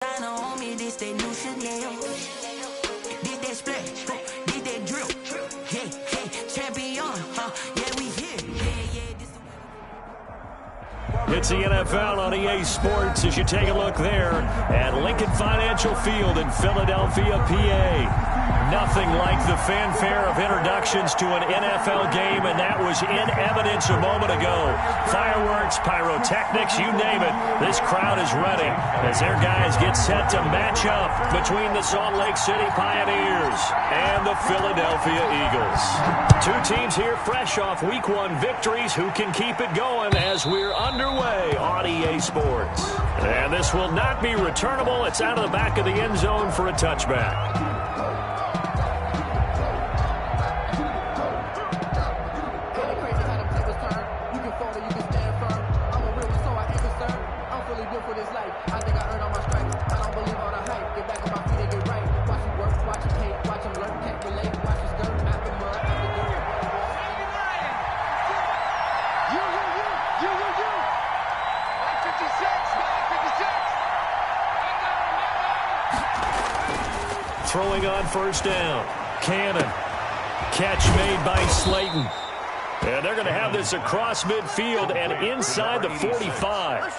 It's the NFL on EA Sports as you take a look there at Lincoln Financial Field in Philadelphia, PA. Nothing like the fanfare of introductions to an NFL game, and that was in evidence a moment ago. Fireworks, pyrotechnics, you name it. This crowd is ready as their guys get set to match up between the Salt Lake City Pioneers and the Philadelphia Eagles. Two teams here fresh off Week 1 victories who can keep it going as we're underway on EA Sports. And this will not be returnable. It's out of the back of the end zone for a touchback. Throwing on first down. Cannon. Catch made by Slayton. And they're going to have this across midfield and inside the 45.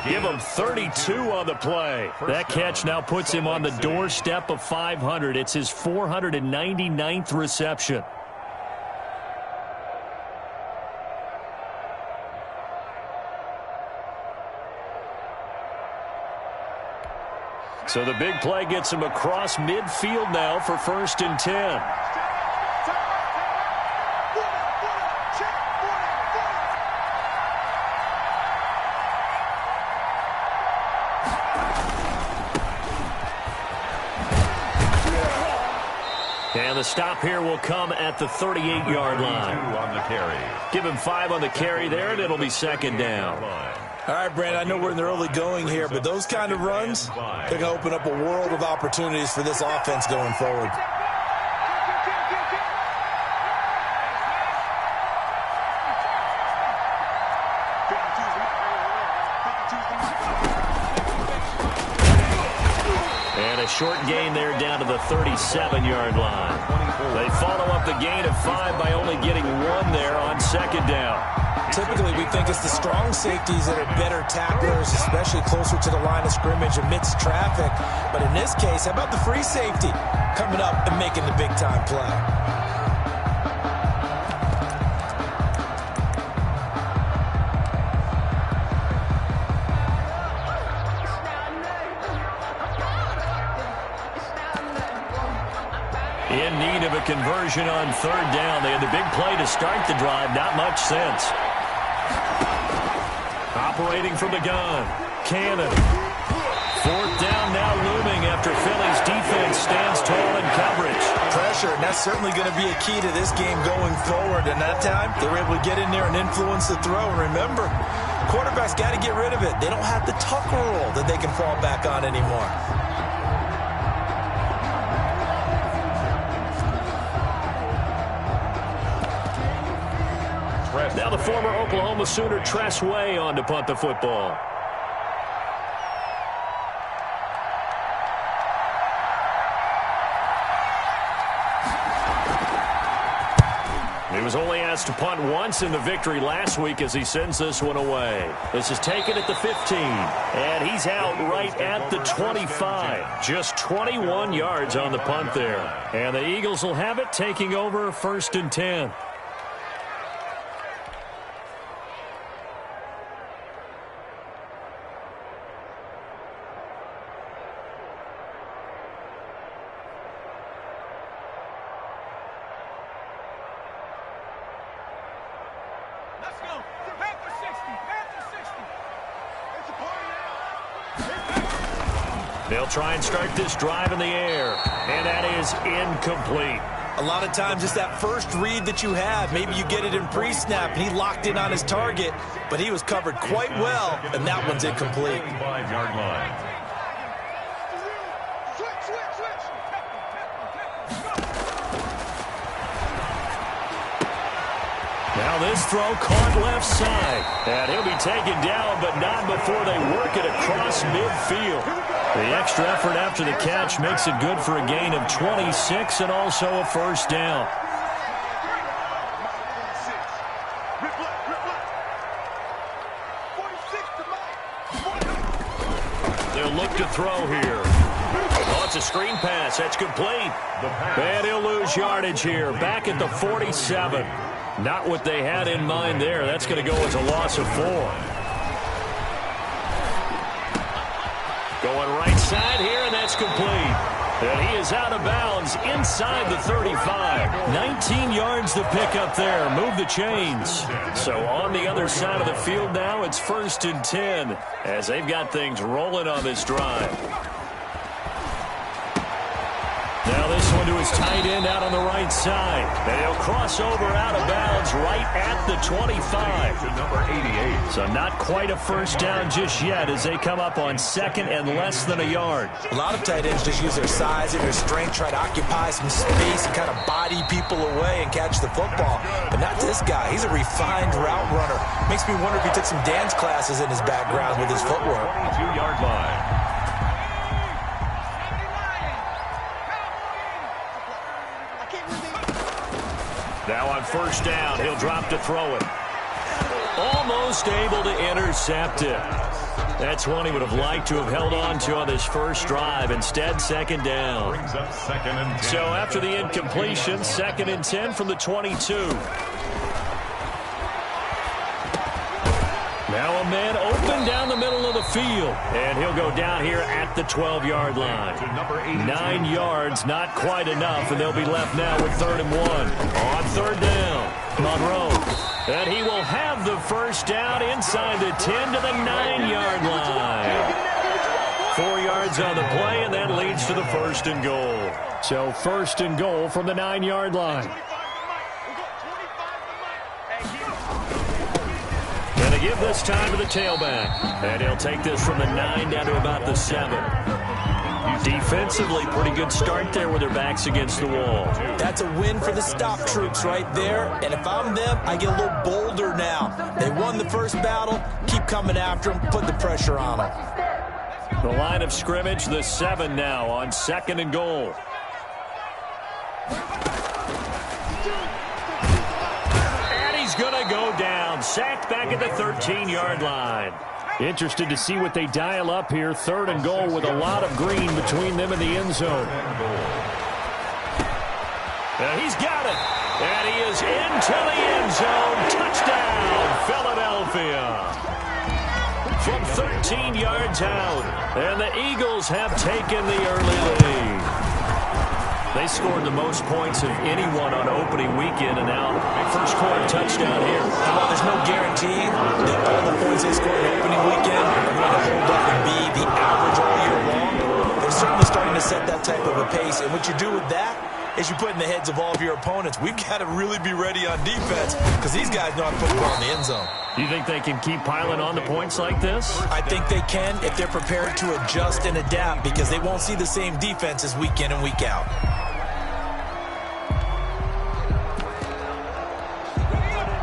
Give him 32 on the play. That catch now puts him on the doorstep of 500. It's his 499th reception. So the big play gets him across midfield now for 1st and 10. And the stop here will come at the 38-yard line. On the carry. Give him 5 on the carry there, and it'll be 2nd down. All right, Brandon, I know we're in the early going here, but those kind of runs, they're going to open up a world of opportunities for this offense going forward. And a short gain there down to the 37-yard line. They follow up the gain of 5 by only getting 1 there on 2nd down. Typically, we think it's the strong safeties that are better tacklers, especially closer to the line of scrimmage amidst traffic. But in this case, how about the free safety coming up and making the big-time play? In need of a conversion on 3rd down. They had the big play to start the drive. Not much sense. Operating from the gun. Cannon. 4th down now looming after Philly's defense stands tall in coverage. Pressure, and that's certainly going to be a key to this game going forward. And that time, they were able to get in there and influence the throw. And remember, quarterbacks got to get rid of it. They don't have the tucker roll that they can fall back on anymore. Now the former Oklahoma Sooner Tress Way on to punt the football. He was only asked to punt once in the victory last week as he sends this one away. This is taken at the 15, and he's out right at the 25. Just 21 yards on the punt there. And the Eagles will have it, taking over 1st and 10. They'll try and start this drive in the air, and that is incomplete. A lot of times it's that first read that you have. Maybe you get it in pre-snap, and he locked in on his target, but he was covered quite well, and that one's incomplete. 5-yard line. Now this throw caught left side. And he'll be taken down, but not before they work it across midfield. The extra effort after the catch makes it good for a gain of 26 and also a first down. They'll look to throw here. Oh, it's a screen pass. That's complete. And he'll lose yardage here. Back at the 47. Not what they had in mind there. That's going to go as a loss of 4. Going right side here, and that's complete. And he is out of bounds inside the 35. 19 yards to pick up there. Move the chains. So on the other side of the field now, it's 1st and 10 as they've got things rolling on this drive. Now this one to his tight end out on the right side. And he'll cross over out of bounds right at the 25. Number 88. So not quite a first down just yet as they come up on 2nd and less than a yard. A lot of tight ends just use their size and their strength, try to occupy some space and kind of body people away and catch the football. But not this guy. He's a refined route runner. Makes me wonder if he took some dance classes in his background with his footwork. 22-yard line. Now on first down, he'll drop to throw it. Almost able to intercept it. That's one he would have liked to have held on to on this first drive. Instead, 2nd down. Brings up 2nd and 10. So after the incompletion, 2nd and 10 from the 22. Now a man open down the middle of the field. And he'll go down here at the 12-yard line. 9 yards, not quite enough, and they'll be left now with 3rd and 1. On 3rd down, Monroe. And he will have the first down inside the 10 to the 9-yard line. 4 yards on the play, and that leads to the 1st and goal. So 1st and goal from the 9-yard line. Give this time to the tailback. And he'll take this from the 9 down to about the 7. Defensively, pretty good start there with their backs against the wall. That's a win for the stop troops right there. And if I'm them, I get a little bolder now. They won the first battle. Keep coming after them. Put the pressure on them. The line of scrimmage, the 7 now on 2nd and goal. Going to go down. Sacked back at the 13-yard line. Interested to see what they dial up here. 3rd and goal with a lot of green between them and the end zone. He's got it. And he is into the end zone. Touchdown, Philadelphia. From 13 yards out. And the Eagles have taken the early lead. They scored the most points of anyone on opening weekend, and now first quarter touchdown here. Well, there's no guarantee that all the points they scored on opening weekend are going to hold up and be the average all year long. They're certainly starting to set that type of a pace, and what you do with that is you put in the heads of all of your opponents. We've got to really be ready on defense because these guys know how to put the ball in the end zone. Do you think they can keep piling on the points like this? I think they can if they're prepared to adjust and adapt because they won't see the same defenses week in and week out.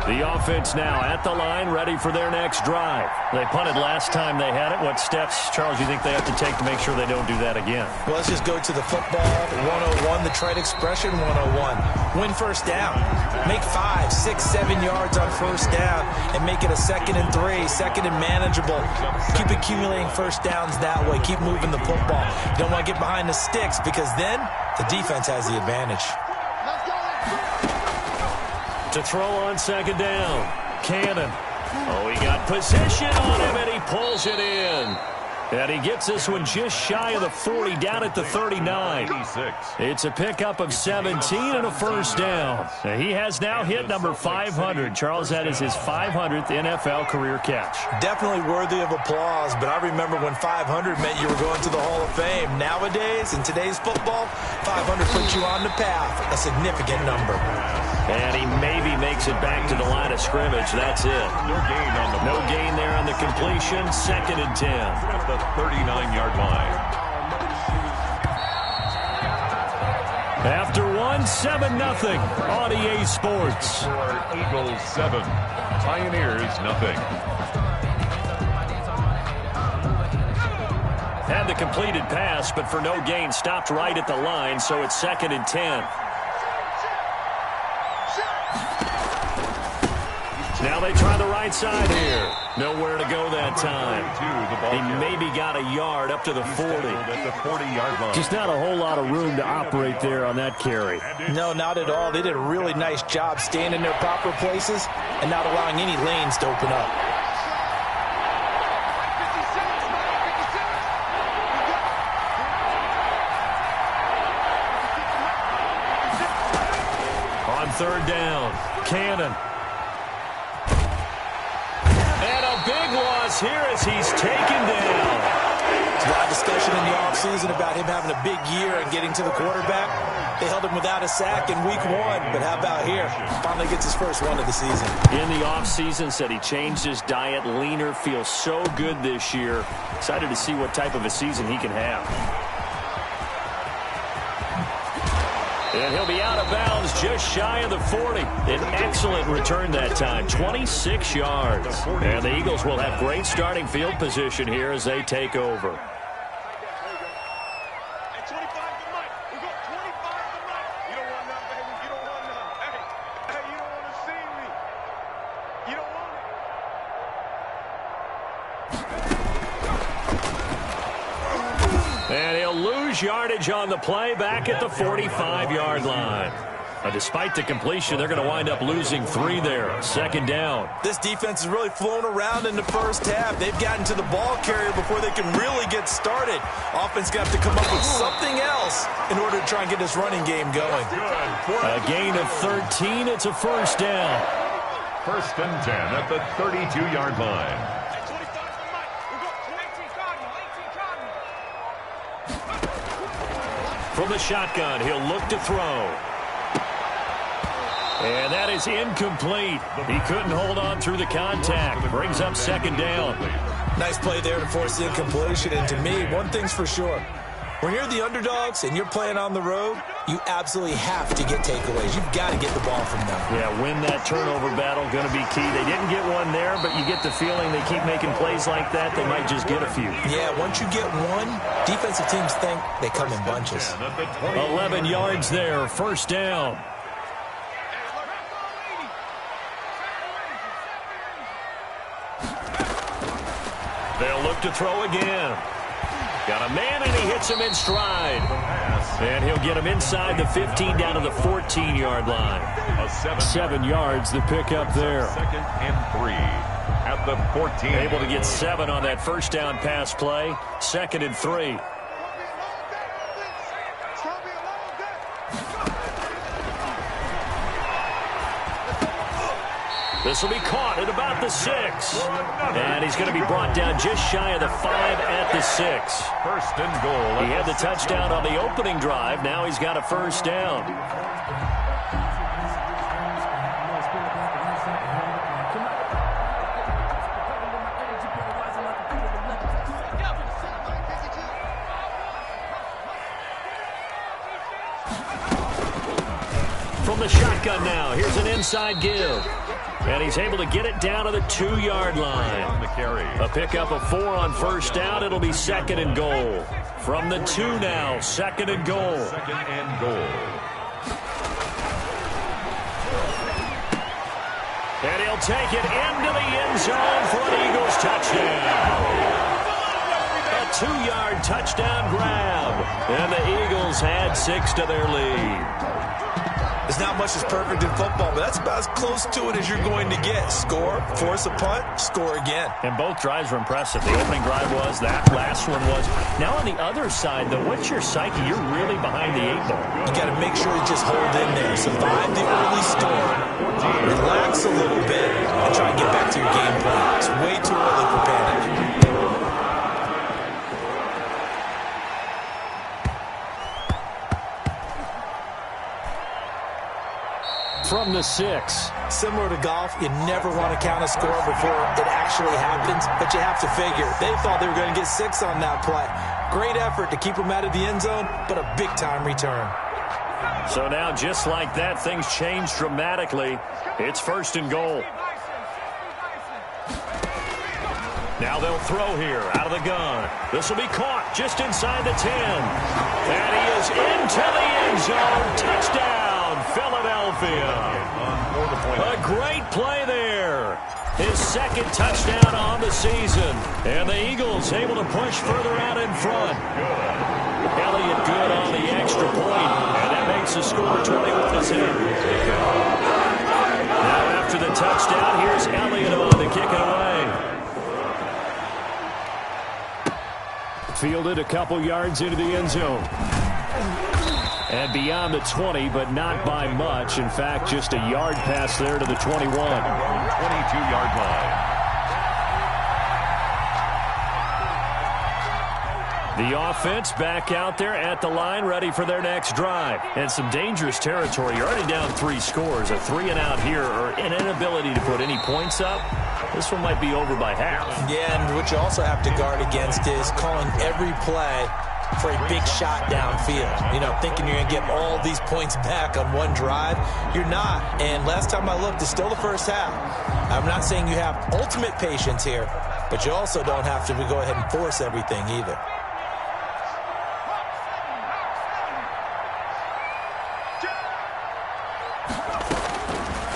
The offense now at the line, ready for their next drive. They punted last time they had it. What steps, Charles, do you think they have to take to make sure they don't do that again? Well, let's just go to the football 101, the trite expression 101. Win first down. Make 5, 6, 7 yards on first down and make it a 2nd and 3, 2nd and manageable. Keep accumulating first downs that way. Keep moving the football. You don't want to get behind the sticks because then the defense has the advantage. To throw on 2nd down. Cannon. Oh, he got position on him, and he pulls it in. And he gets this one just shy of the 40, down at the 39. It's a pickup of 17 and a first down. He has now hit number 500. Charles, that is his 500th NFL career catch. Definitely worthy of applause, but I remember when 500 meant you were going to the Hall of Fame. Nowadays, in today's football, 500 puts you on the path, a significant number. And he maybe makes it back to the line of scrimmage. That's it. No gain there on the completion. 2nd and 10. At the 39-yard line. After one, 7-0 on EA Sports. Eagles 7, Pioneers nothing. Had the completed pass, but for no gain, stopped right at the line, so it's 2nd and 10. Now they try the right side here. Nowhere to go that time. He maybe got a yard up to the 40. At the 40-yard line. Just not a whole lot of room to operate there on that carry. No, not at all. They did a really nice job staying in their proper places and not allowing any lanes to open up. On 3rd down, Cannon. And a big loss here as he's taken down. There's a lot of discussion in the offseason about him having a big year and getting to the quarterback. They held him without a sack in week 1, but how about here? Finally gets his first one of the season. In the offseason, said he changed his diet, leaner, feels so good this year. Excited to see what type of a season he can have. And he'll be out of bounds just shy of the 40. An excellent return that time, 26 yards. And the Eagles will have great starting field position here as they take over. And he'll lose yardage on the play back at the 45-yard line. Despite the completion, they're going to wind up losing 3 there. 2nd down. This defense has really flown around in the first half. They've gotten to the ball carrier before they can really get started. Offense going to have to come up with something else in order to try and get this running game going. A gain of 13. It's a 1st down. 1st and 10 at the 32-yard line. From the shotgun, he'll look to throw. And that is incomplete. He couldn't hold on through the contact. Brings up 2nd down. Nice play there to force the incompletion. And to me, one thing's for sure. When you're the underdogs and you're playing on the road, you absolutely have to get takeaways. You've got to get the ball from them. Yeah, win that turnover battle, going to be key. They didn't get one there, but you get the feeling they keep making plays like that, they might just get a few. Yeah, once you get one, defensive teams think they come in bunches. 11 yards there, 1st down. They'll look to throw again. Got a man, and he hits him in stride. And he'll get him inside the 15 down to the 14-yard line. 7 yards, the pickup there. 2nd and 3 at the 14. Able to get 7 on that 1st down pass play. 2nd and 3. This will be caught at about the 6. And he's going to be brought down just shy of the 5 at the 6. 1st and goal. He had the touchdown on the opening drive. Now he's got a 1st down. From the shotgun now, here's an inside give. And he's able to get it down to the 2-yard line. A pickup of 4 on 1st down. It'll be 2nd and goal. From the 2 now, 2nd and goal. 2nd and goal. And he'll take it into the end zone for an Eagles touchdown. A 2-yard touchdown grab. And the Eagles add 6 to their lead. There's not much that's perfect in football, but that's about as close to it as you're going to get. Score, force a punt, score again. And both drives were impressive. The opening drive was, that last one was. Now on the other side, though, what's your psyche? You're really behind the 8 ball. You got to make sure you just hold in there. Survive the early score, relax a little bit, and try and get back to your game plan. It's way too early for panic. From the 6. Similar to golf, you never want to count a score before it actually happens, but you have to figure. They thought they were going to get 6 on that play. Great effort to keep them out of the end zone, but a big-time return. So now, just like that, things change dramatically. It's 1st and goal. Now they'll throw here out of the gun. This will be caught just inside the 10. And he is into the end zone. Touchdown, Philadelphia. A great play there. His 2nd touchdown on the season. And the Eagles able to push further out in front. Elliott good on the extra point. And that makes the score 21-10. Now after the touchdown, here's Elliott on to kick it away. Fielded a couple yards into the end zone. And beyond the 20, but not by much. In fact, just a yard pass there to the 21. 22-yard line. The offense back out there at the line, ready for their next drive. And some dangerous territory. You're already down 3 scores. A 3-and-out here, or an inability to put any points up. This one might be over by half. Yeah, and what you also have to guard against is calling every play for a big shot downfield. You know, thinking you're going to get all these points back on one drive. You're not. And last time I looked, it's still the first half. I'm not saying you have ultimate patience here, but you also don't have to go ahead and force everything either.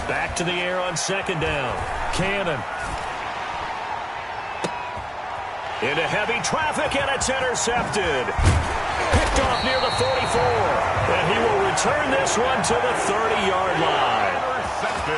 Back to the air on 2nd down. Cannon. Into heavy traffic, and it's intercepted. Picked off near the 44. And he will return this one to the 30-yard line.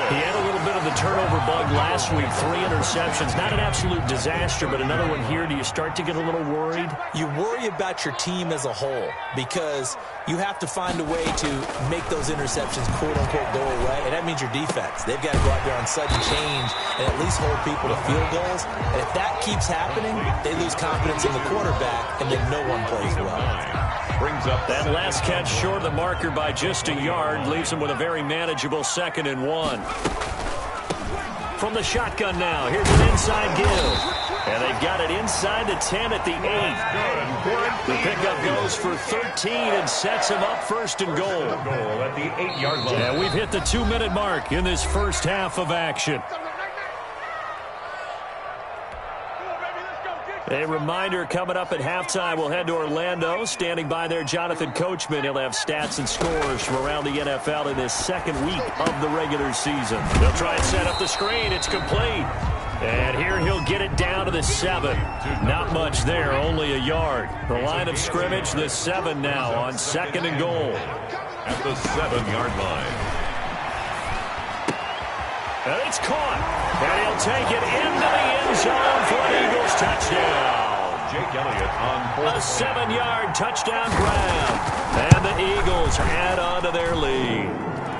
He had a little bit of the turnover bug last week. 3 interceptions. Not an absolute disaster, but another one here. Do you start to get a little worried? You worry about your team as a whole because you have to find a way to make those interceptions, quote-unquote, go away, and that means your defense. They've got to go out there on sudden change and at least hold people to field goals. And if that keeps happening, they lose confidence in the quarterback, and then no one plays well. Brings up that last catch short of the marker by just a yard, leaves him with a very manageable 2nd and 1. From the shotgun now, here's an inside give. And they've got it inside the 10 at the 8. The pickup goes for 13 and sets him up 1st and goal. At the 8-yard line. And we've hit the 2-minute mark in this first half of action. A reminder coming up at halftime, we'll head to Orlando. Standing by there, Jonathan Coachman. He'll have stats and scores from around the NFL in this 2nd week of the regular season. They'll try and set up the screen. It's complete. And here he'll get it down to the 7. Not much there, only a yard. The line of scrimmage, the 7 now on 2nd and goal. At the 7-yard line. And it's caught. And he'll take it into the end zone for an Eagles touchdown. Jake Elliott on a 7-yard touchdown grab. And the Eagles add on to their lead.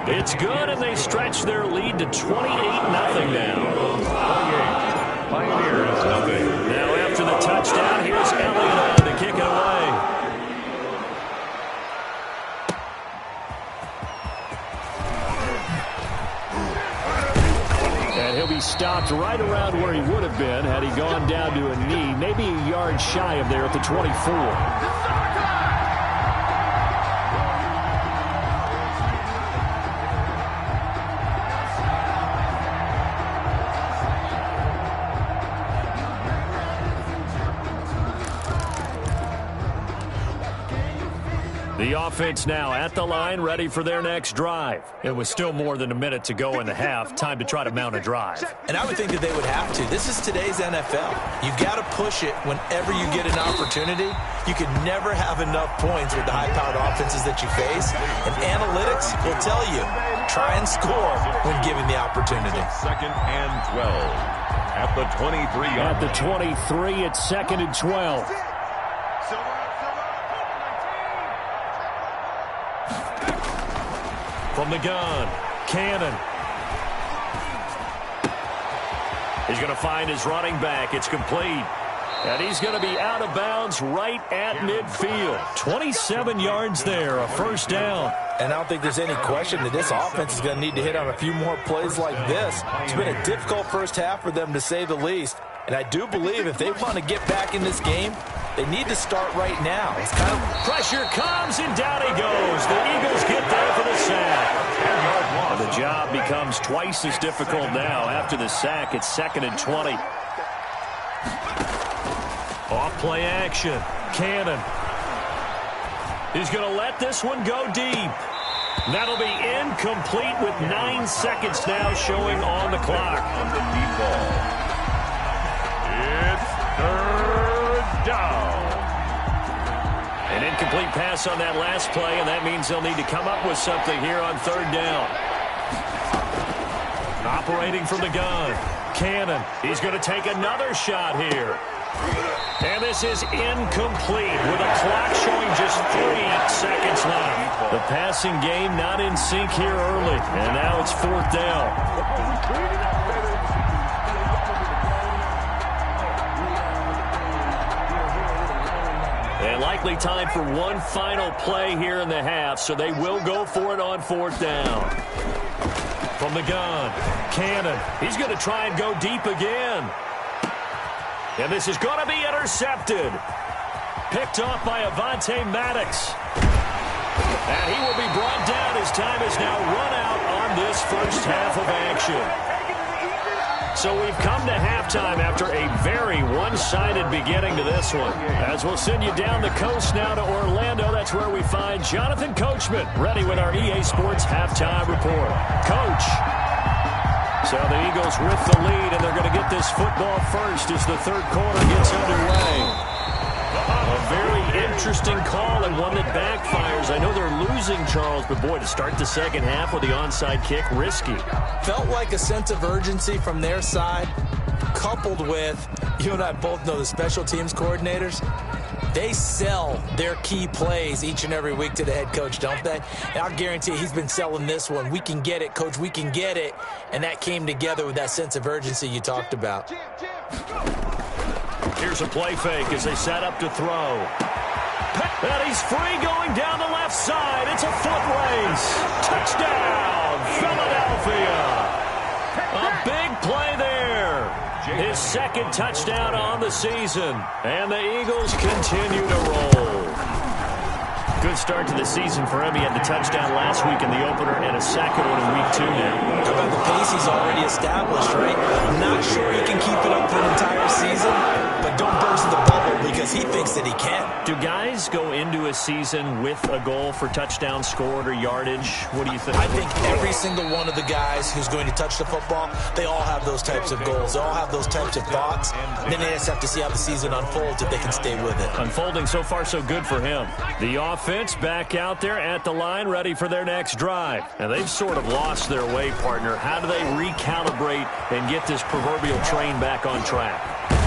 It's good, and they stretch their lead to 28-0 now. 28. Pioneers, nothing. Now after the touchdown, here's Elliott on to kick it away. And he'll be stopped right around where he would have been had he gone down to a knee, maybe a yard shy of there at the 24. The offense now at the line, ready for their next drive. It was still more than a minute to go in the half. Time to try to mount a drive. And I would think that they would have to. This is today's NFL. You've got to push it whenever you get an opportunity. You can never have enough points with the high-powered offenses that you face. And analytics will tell you, try and score when given the opportunity. 2nd and 12. At the 23-yard line. At the 23, it's 2nd and 12. From the gun, Cannon. He's going to find his running back. It's complete. And he's going to be out of bounds right at midfield. 27 yards there, a 1st down. And I don't think there's any question that this offense is going to need to hit on a few more plays like this. It's been a difficult first half for them, to say the least. And I do believe if they want to get back in this game, They need to start right now. It's kind of pressure comes, and down he goes. The Eagles get there for the sack. The job becomes twice as difficult now. After the sack, it's 2nd and 20. Off play action. Cannon. He's going to let this one go deep. That'll be incomplete with 9 seconds now showing on the clock. On the deep ball. It's 3rd down. An incomplete pass on that last play, and that means they'll need to come up with something here on 3rd down. Operating from the gun. Cannon. He's going to take another shot here. And this is incomplete with a clock showing just 3 seconds left. The passing game not in sync here early. And now it's 4th down. And likely time for one final play here in the half, so they will go for it on 4th down. From the gun, Cannon. He's going to try and go deep again. And this is going to be intercepted. Picked off by Avonte Maddox. And he will be brought down. His time is now run out on this first half of action. So we've come to halftime after a very one-sided beginning to this one. As we'll send you down the coast now to Orlando, that's where we find Jonathan Coachman ready with our EA Sports Halftime Report. Coach. So the Eagles with the lead, and they're going to get this football first as the 3rd quarter gets underway. A very interesting call and one that backfires. I know they're losing, Charles, but boy, to start the second half with the onside kick, risky. felt like a sense of urgency from their side, coupled with, you and I both know the special teams coordinators, they sell their key plays each and every week to the head coach, don't they? And I'll guarantee he's been selling this one. We can get it, coach, we can get it. And that came together with that sense of urgency you talked about. Here's a play fake as they set up to throw. And he's free going down the left side. It's a foot race. Touchdown, Philadelphia. A big play there. His 2nd touchdown on the season. And the Eagles continue to roll. Good start to the season for him. He had the touchdown last week in the opener and a second one in week 2 now. How about the pace he's already established, right? I'm not sure he can keep it up for an entire season, but don't burst the bubble because he thinks that he can. Do guys go into a season with a goal for touchdown scored or yardage? What do you think? I think every single one of the guys who's going to touch the football, they all have those types of goals. They all have those types of thoughts. Then they just have to see how the season unfolds if they can stay with it. Unfolding so far so good for him. The offense back out there at the line, ready for their next drive. And they've sort of lost their way, partner. How do they recalibrate and get this proverbial train back on track?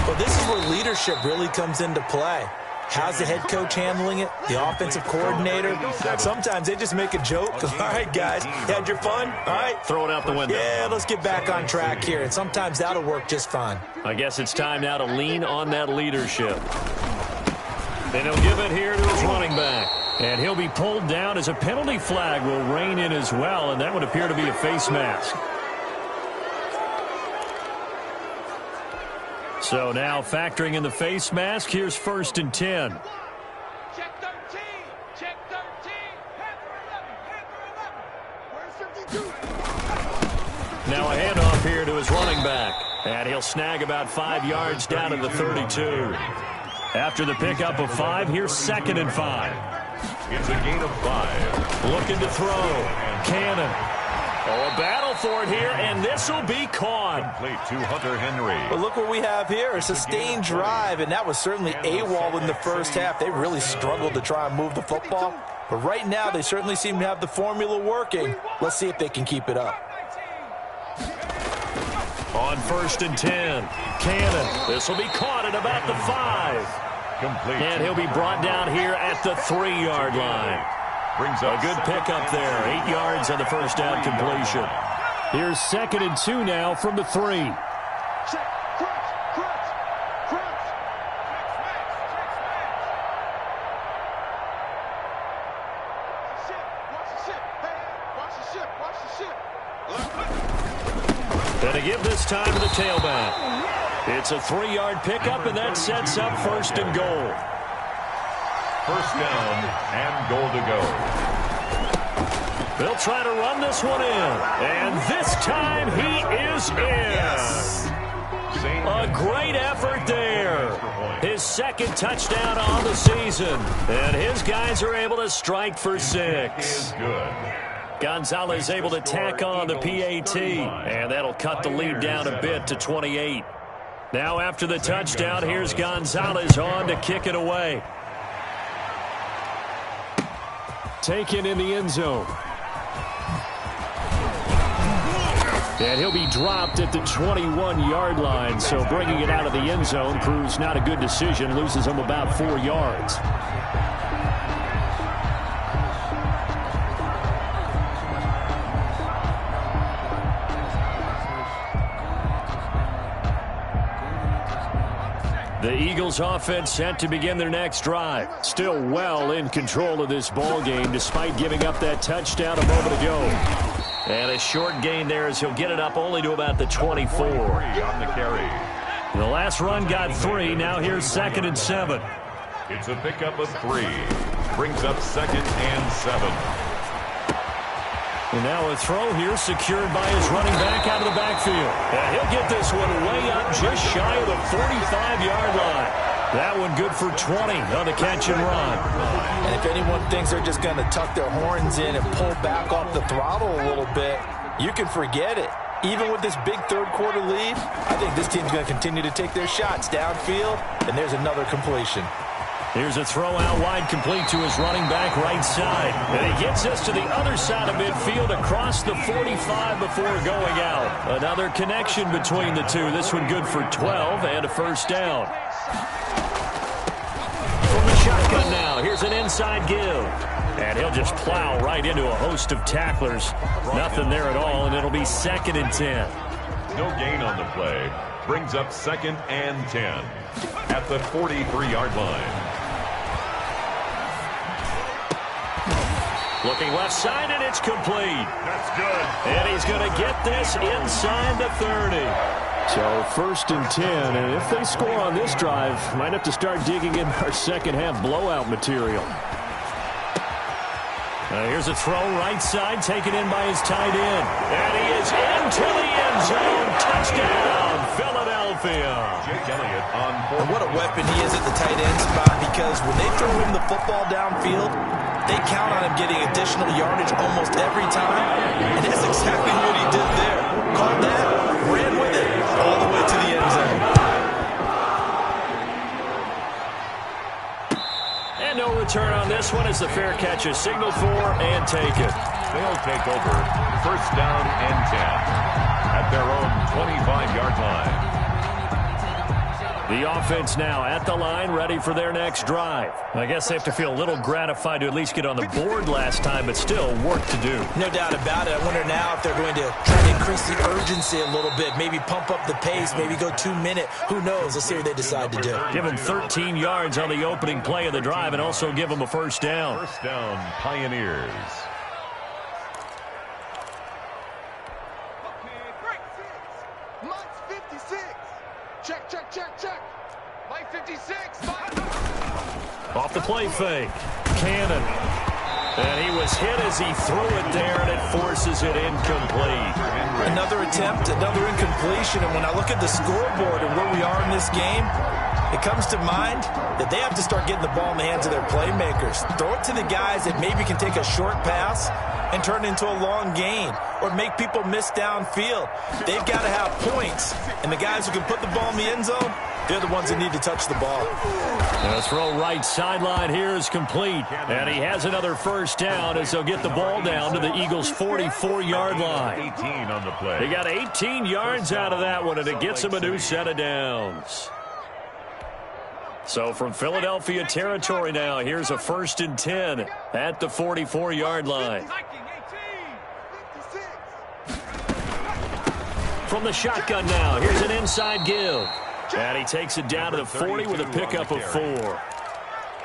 Well, this is where leadership really comes into play. How's the head coach handling it? The offensive coordinator? Sometimes they just make a joke. All right, guys, you had your fun? All right. Throw it out the window. Yeah, let's get back on track here. And sometimes that'll work just fine. I guess it's time now to lean on that leadership. And he'll give it here to his running back. And he'll be pulled down as a penalty flag will rein in as well, and that would appear to be a face mask. So now factoring in the face mask, here's 1st and 10. Check 13. Check 13. Where's 52? Now a handoff here to his running back. And he'll snag about 5 yards down to the 32. After the pickup of 5, here's 2nd and 5. It's a gain of 5. Looking to throw. Cannon. Oh, a battle for it here, and this will be caught. Complete to Hunter Henry. But look what we have here, a sustained drive, and that was certainly AWOL in the first half. They really struggled to try and move the football. But right now, they certainly seem to have the formula working. Let's see if they can keep it up. On 1st and 10, Cannon. This will be caught at about the 5. Complete. And he'll be brought down here at the 3-yard line. Brings A up good pickup there. 8 yards on the first down completion. Here's 2nd and 2 now from the 3. Check. Crunch. Watch the ship. And to give this time to the tailback. It's a 3-yard pickup, and that sets up 1st and goal. first down and goal to go. They'll try to run this one in. And this time he is in. Yes. A great effort there. His second touchdown on the season. And his guys are able to strike for 6. Good. Gonzalez able to tack on the PAT. And that'll cut the lead down a bit to 28. Now after the touchdown, here's Gonzalez on to kick it away. Taken in the end zone. And he'll be dropped at the 21-yard line. So bringing it out of the end zone proves not a good decision. Loses him about 4 yards. The Eagles offense set to begin their next drive. Still well in control of this ball game despite giving up that touchdown a moment ago. And a short gain there as he'll get it up only to about the 24. On the carry. The last run got 3. Now here's 2nd and 7. It's a pickup of 3. Brings up 2nd and 7. And now a throw here secured by his running back out of the backfield. And he'll get this one way up just shy of the 45-yard line. That one good for 20 on the catch and run. And if anyone thinks they're just going to tuck their horns in and pull back off the throttle a little bit, you can forget it. Even with this big third-quarter lead, I think this team's going to continue to take their shots downfield, and there's another completion. Here's a throw out wide, complete to his running back right side. And he gets us to the other side of midfield across the 45 before going out. Another connection between the two. This one good for 12 and a first down. From the shotgun now, here's an inside give. And he'll just plow right into a host of tacklers. Nothing there at all, and it'll be 2nd and 10. No gain on the play. Brings up 2nd and 10 at the 43-yard line. Looking left side, and it's complete. That's good. And he's going to get this inside the 30. So 1st and 10, and if they score on this drive, might have to start digging in our second-half blowout material. Here's a throw right side, taken in by his tight end. And he is into the end zone. Touchdown, Philadelphia. Jake Elliott on board. And what a weapon he is at the tight end spot, because when they throw him the football downfield, they count on him getting additional yardage almost every time. And that's exactly what he did there. Caught that, ran with it, all the way to the end zone. And no return on this one as the fair catch is signaled for and taken. They'll take over 1st down and 10 at their own 25-yard line. The offense now at the line, ready for their next drive. I guess they have to feel a little gratified to at least get on the board last time, but still work to do. No doubt about it. I wonder now if they're going to try to increase the urgency a little bit, maybe pump up the pace, maybe go 2-minute. Who knows? Let's see what they decide to do. Give them 13 yards on the opening play of the drive and also give them a first down. First down, Pioneers. Mike's 56. Check, check, check, check. Mike 56. Off the play fake. Cannon. And he was hit as he threw it there, and it forces it incomplete. Another attempt, another incompletion. And when I look at the scoreboard and where we are in this game, it comes to mind that they have to start getting the ball in the hands of their playmakers. Throw it to the guys that maybe can take a short pass and turn it into a long gain or make people miss downfield. They've got to have points. And the guys who can put the ball in the end zone, they're the ones that need to touch the ball. The throw right sideline here is complete. And he has another first down as they'll get the ball down to the Eagles' 44-yard line. 18 on the play. They got 18 yards out of that one, and it gets them a new set of downs. So from Philadelphia territory now, here's a 1st and 10 at the 44-yard line. From the shotgun now, here's an inside give. And he takes it down to the 40 with a pickup of 4.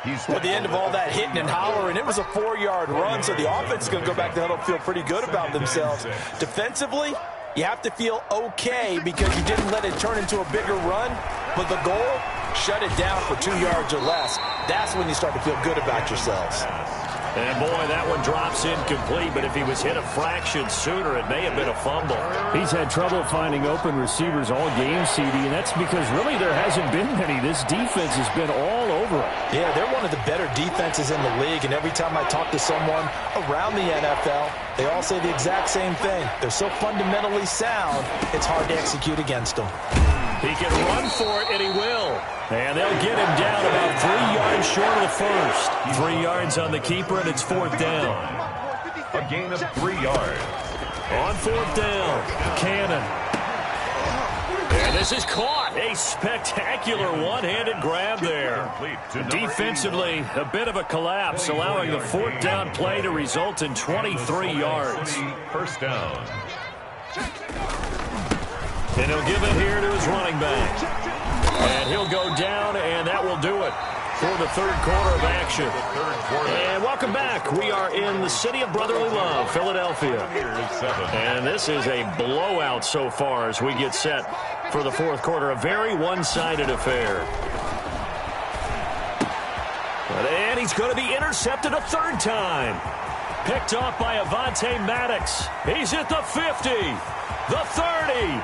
At the end of all that hitting and hollering, it was a 4-yard run, so the offense is going to go back to huddle and feel pretty good about themselves. Defensively, you have to feel okay because you didn't let it turn into a bigger run, but the goal shut it down for 2 yards or less. That's when you start to feel good about yourselves. And boy, that one drops incomplete, but if he was hit a fraction sooner, it may have been a fumble. He's had trouble finding open receivers all game, CD, and that's because really there hasn't been many. This defense has been all over him. Yeah, they're one of the better defenses in the league, and every time I talk to someone around the NFL, they all say the exact same thing. They're so fundamentally sound, it's hard to execute against them. He can run for it, and he will. And they'll get him down about 3 yards short of the first. 3 yards on the keeper, and it's 4th down. A gain of 3 yards. On 4th down, Cannon. And this is caught. A spectacular one-handed grab there. Defensively, a bit of a collapse, allowing the 4th down play to result in 23 yards. First down. And he'll give it here to his running back. And he'll go down, and that will do it for the third quarter of action. And welcome back. We are in the city of brotherly love, Philadelphia. And this is a blowout so far as we get set for the fourth quarter. A very one-sided affair. And he's going to be intercepted a third time. Picked off by Avonte Maddox. He's at the 50, the 30.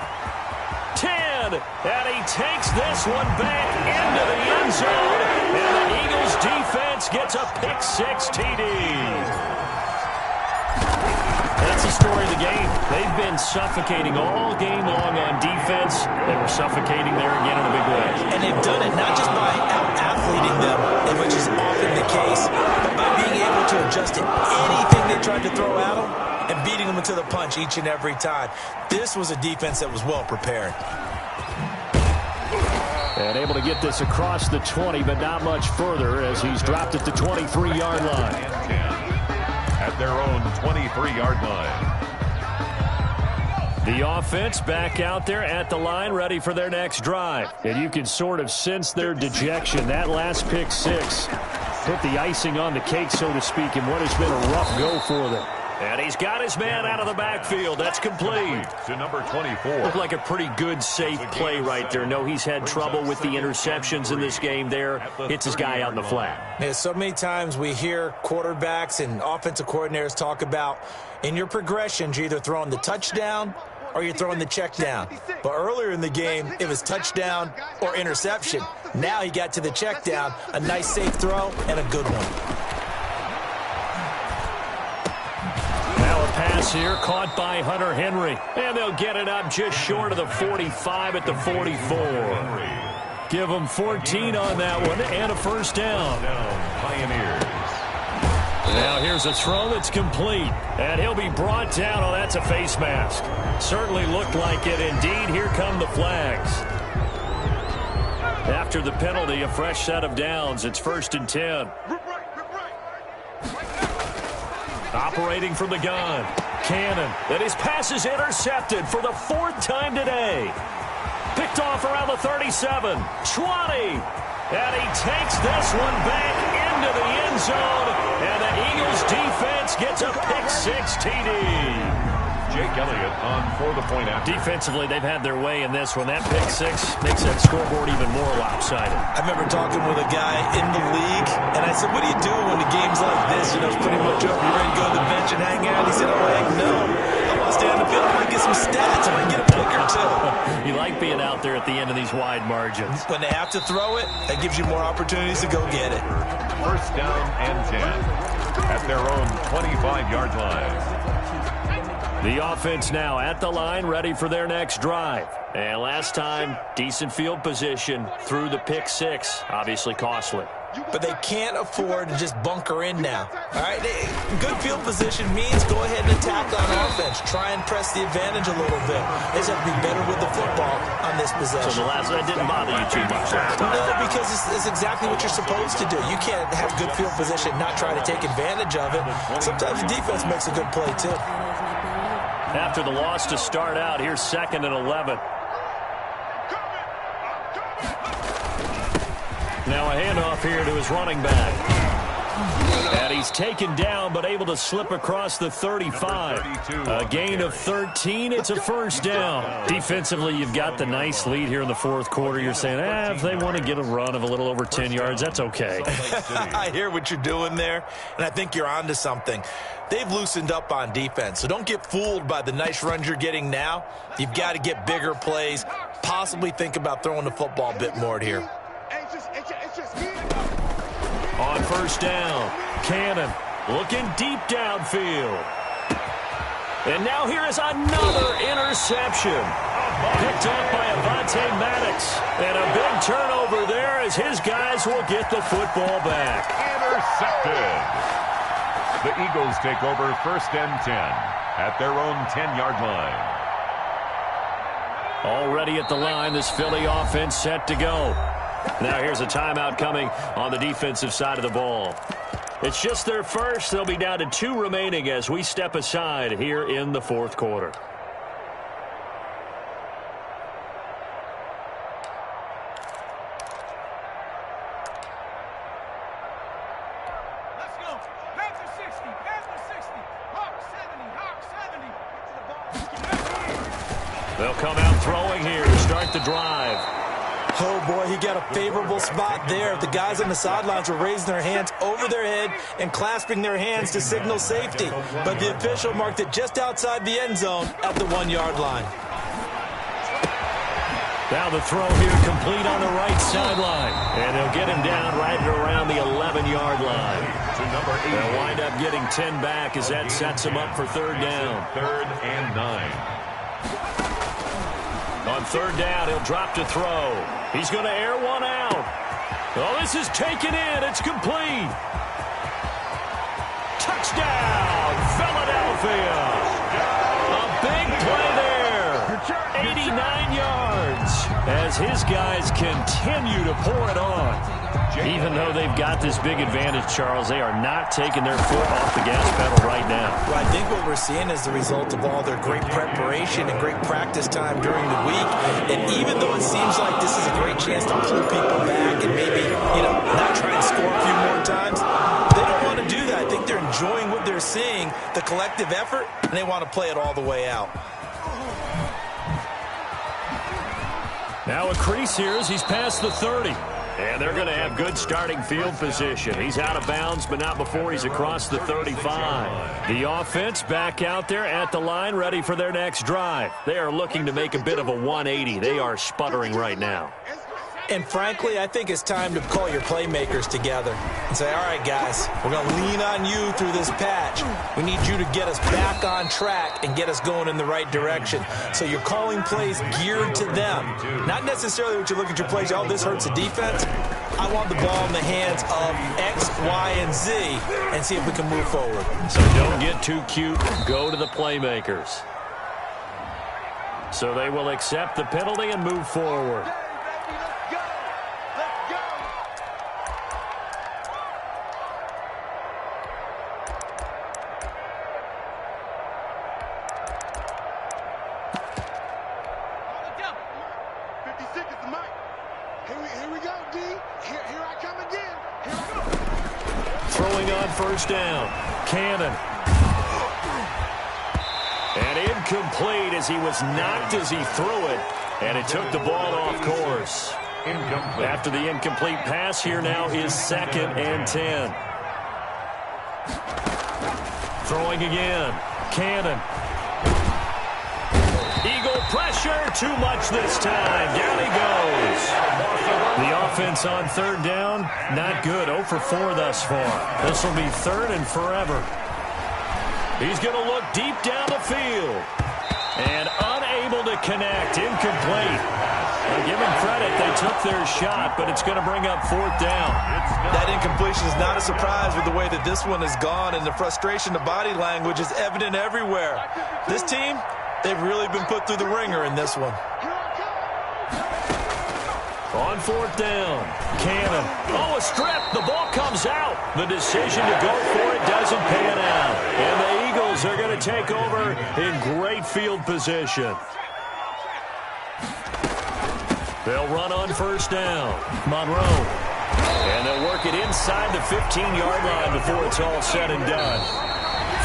10, and he takes this one back into the end zone, and the Eagles defense gets a pick-6 TD. That's the story of the game. They've been suffocating all game long on defense. They were suffocating there again in a big way. And they've done it not just by out-athleting them, which is often the case, but by being able to adjust to anything they tried to throw at them and beating them into the punch each and every time. This was a defense that was well prepared. And able to get this across the 20, but not much further as he's dropped at the 23-yard line. At their own 23-yard line. The offense back out there at the line, ready for their next drive. And you can sort of sense their dejection. That last pick six put the icing on the cake, so to speak, in what has been a rough go for them. And he's got his man out of the backfield. That's complete. To number 24. Looked like a pretty good, safe play right there. No, he's had trouble with the interceptions in this game there. Hits his guy out in the flat. Yeah, so many times we hear quarterbacks and offensive coordinators talk about in your progressions, you're either throwing the touchdown or you're throwing the check down. But earlier in the game, it was touchdown or interception. Now he got to the check down, a nice safe throw, and a good one. Pass here caught by Hunter Henry. And they'll get it up just short of the 45 at the 44. Give them 14 on that one and a first down. Pioneers. Now here's a throw that's complete. And he'll be brought down. Oh, that's a face mask. Certainly looked like it. Indeed, here come the flags. After the penalty, a fresh set of downs. It's 1st and 10. Operating from the gun, Cannon. And his pass is intercepted for the 4th time today. Picked off around the 37, 20. And he takes this one back into the end zone. And the Eagles defense gets a pick-6 TD. Jake Elliott on for the point after. Defensively, they've had their way in this one. That pick-6 makes that scoreboard even more lopsided. I remember talking with a guy in the league, and I said, what do you do when the game's like this? You know, it's pretty much over. You ready to go to the bench and hang out? He said, oh, heck no. I want to stay on the field. I might get some stats. I might get a pick or two. You like being out there at the end of these wide margins. When they have to throw it, that gives you more opportunities to go get it. First down and 10 at their own 25-yard line. The offense now at the line, ready for their next drive. And last time, decent field position through the pick-6. Obviously costly. But they can't afford to just bunker in now. All right, good field position means go ahead and attack on offense. Try and press the advantage a little bit. They just have to be better with the football on this possession. So the last that didn't bother you too much last time. No, because it's exactly what you're supposed to do. You can't have good field position, not try to take advantage of it. Sometimes the defense makes a good play too. After the loss to start out, here's 2nd and 11. Now a handoff here to his running back. And he's taken down, but able to slip across the 35. A gain of 13. It's a first down. Defensively, you've got the nice lead here in the fourth quarter. You're saying, if they want to get a run of a little over 10 yards, that's okay. I hear what you're doing there, and I think you're onto something. They've loosened up on defense, so don't get fooled by the nice runs you're getting now. You've got to get bigger plays, possibly think about throwing the football a bit more here. On first down, Cannon looking deep downfield. And now here is another interception. Picked up by Avonte Maddox. And a big turnover there as his guys will get the football back. Intercepted. The Eagles take over first and 10 at their own 10-yard line. Already at the line, this Philly offense set to go. Now here's a timeout coming on the defensive side of the ball. It's just their first. They'll be down to 2 remaining as we step aside here in the fourth quarter. They'll come out throwing here to start the drive. Oh, boy, he got a favorable spot there. The guys on the sidelines were raising their hands over their head and clasping their hands to signal safety. But the official marked it just outside the end zone at the 1-yard line. Now the throw here complete on the right sideline. And they'll get him down right around the 11-yard line. They'll wind up getting 10 back as that sets him up for third down. 3rd and 9. On third down, he'll drop to throw. He's going to air one out. Oh, this is taken in. It's complete. Touchdown, Philadelphia. A big play there. 89 yards as his guys continue to pour it on. Even though they've got this big advantage, Charles, they are not taking their foot off the gas pedal right now. Well, I think what we're seeing is the result of all their great preparation and great practice time during the week. And even though it seems like this is a great chance to pull people back and maybe, not try and score a few more times, they don't want to do that. I think they're enjoying what they're seeing, the collective effort, and they want to play it all the way out. Now a crease here as he's past the 30. And they're going to have good starting field position. He's out of bounds, but not before he's across the 35. The offense back out there at the line, ready for their next drive. They are looking to make a bit of a 180. They are sputtering right now. And frankly, I think it's time to call your playmakers together and say, all right, guys, we're going to lean on you through this patch. We need you to get us back on track and get us going in the right direction. So you're calling plays geared to them. Not necessarily what you look at your plays, oh, this hurts the defense. I want the ball in the hands of X, Y, and Z and see if we can move forward. So don't get too cute. Go to the playmakers. So they will accept the penalty and move forward. First down, Cannon. And incomplete as he was knocked as he threw it. And it took the ball off course. Incomplete. After the incomplete pass, here now is 2nd and 10. Throwing again, Cannon. Eagle pressure, too much this time. Down he goes. The offense on third down, not good. 0 for 4 thus far. This will be 3rd and forever. He's going to look deep down the field. And unable to connect. Incomplete. Now give him credit. They took their shot, but it's going to bring up 4th down. That incompletion is not a surprise with the way that this one has gone, and the frustration, the body language is evident everywhere. This team, they've really been put through the ringer in this one. On 4th down, Cannon. Oh, a strip. The ball comes out. The decision to go for it doesn't pan out. And the Eagles are going to take over in great field position. They'll run on first down. Monroe. And they'll work it inside the 15-yard line before it's all said and done.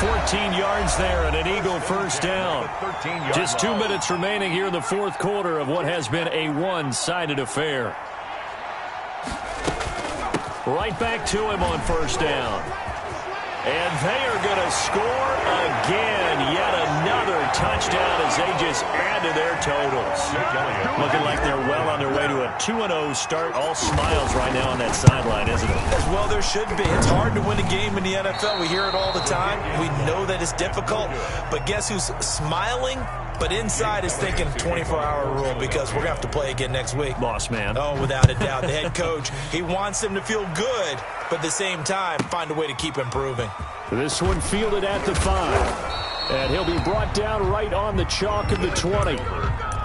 14 yards there and an Eagle first down. Just 2 minutes remaining here in the fourth quarter of what has been a one-sided affair. Right back to him on first down. And they are going to score again. Yet another touchdown as they just add to their totals. Looking like they're well on their way to a 2-0 start. All smiles right now on that sideline, isn't it? As well there should be. It's hard to win a game in the NFL. We hear it all the time. We know that it's difficult. But guess who's smiling? But inside is thinking 24-hour rule because we're going to have to play again next week. Boss man. Oh, without a doubt. The head coach, he wants them to feel good, but at the same time, find a way to keep improving. This one fielded at the 5. And he'll be brought down right on the chalk of the 20.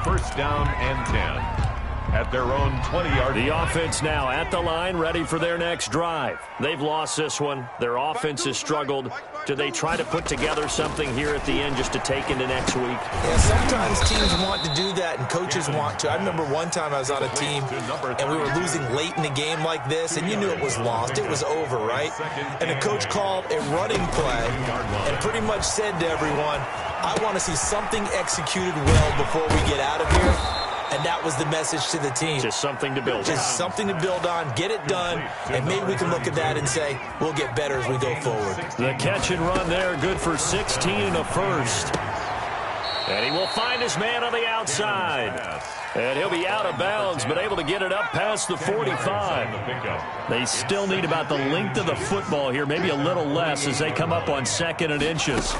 First down and 10. At their own 20-yard line. The offense now at the line, ready for their next drive. They've lost this one. Their offense has struggled. Do they try to put together something here at the end just to take into next week? Yeah, sometimes teams want to do that and coaches want to. I remember one time I was on a team and we were losing late in a game like this, and you knew it was lost. It was over, right? And the coach called a running play and pretty much said to everyone, I want to see something executed well before we get out of here. And that was the message to the team. Just something to build on. Just something to build on, get it done, and maybe we can look at that and say, we'll get better as we go forward. The catch and run there, good for 16 and a first. And he will find his man on the outside. And he'll be out of bounds, but able to get it up past the 45. They still need about the length of the football here, maybe a little less as they come up on 2nd and inches.